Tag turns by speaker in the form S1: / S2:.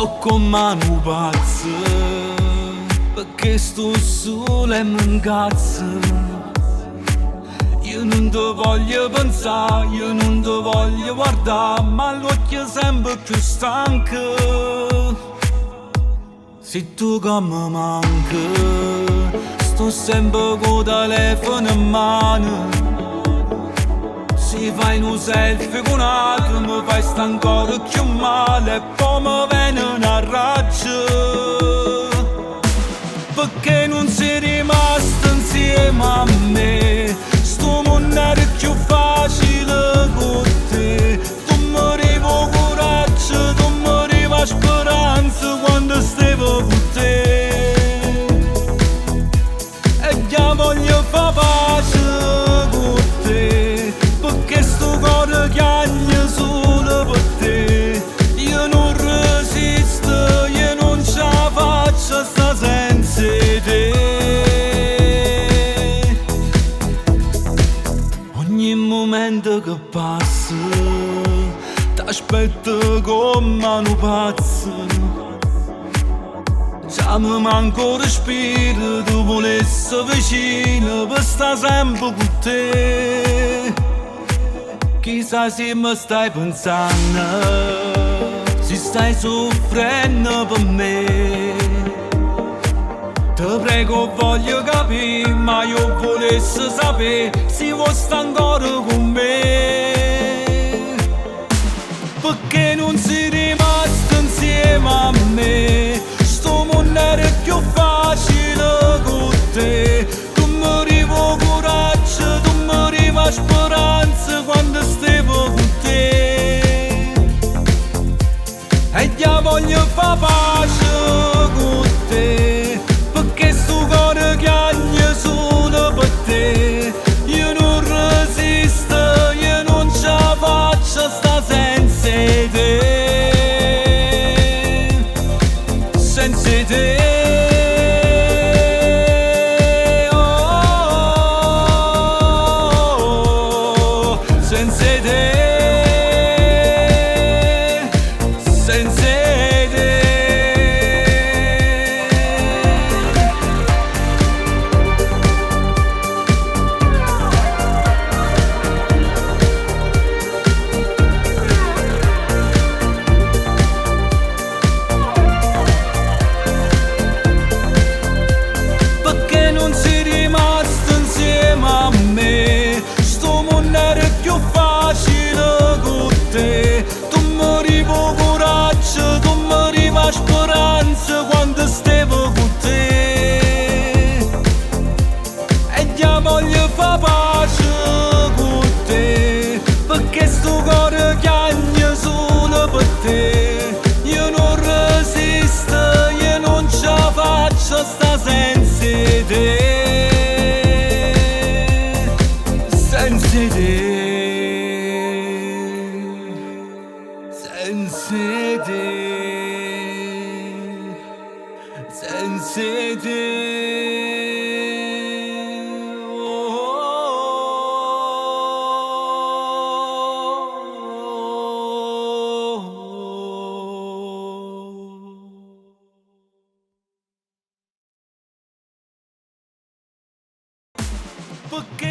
S1: sto con mano pazza, perché sto solo e mi incazzo. Io non ti voglio pensare, io non ti voglio guardare, ma l'occhio sempre più stanco. Se tu che mi manca, sto sempre con il telefono in mano. Se fai un selfie con un altro mi fai sta ancora più male e poi mi viene una raggio, perché non sei rimasto insieme a me. Sto mondo è più facile con te. Tu mi rivo coraggio, tu mi riva speranza quando stavo con te. E già voglio fare pace con te, perché sto cuore chiagna solo per te. Io non resisto, io non ce la faccio sta senza te. Ogni momento che passa t'aspetto come un pazzo. Già mi manca il respiro, tu volessi vicino per stare sempre con te. Chissà se mi stai pensando, se stai soffrendo per me. Ti prego voglio capire, ma io volessi sapere se vuoi stare ancora con me. Perché non sei rimasto insieme a me. Sto mondo era più facile con te. Tu mi rivo coraggio, tu mi riva speranza quando stavo con te. E già voglio fare pace con te, perché sto cuore chiagna solo per te. Io non resisto, io non ce la faccio sta senza te. Senza te. Oh, senza te. Senza te. Perché non sei rimasto insieme a me. Sto mondo era più facile con te. Tu mi rivo coraggio, tu mi riva speranza quando stavo con te. E già voglio fare pace con te, perché sto cuore chiagna solo per te. Io non resisto, io non ce la faccio sta senza te. Senza te. Senza te. Senza te. Perché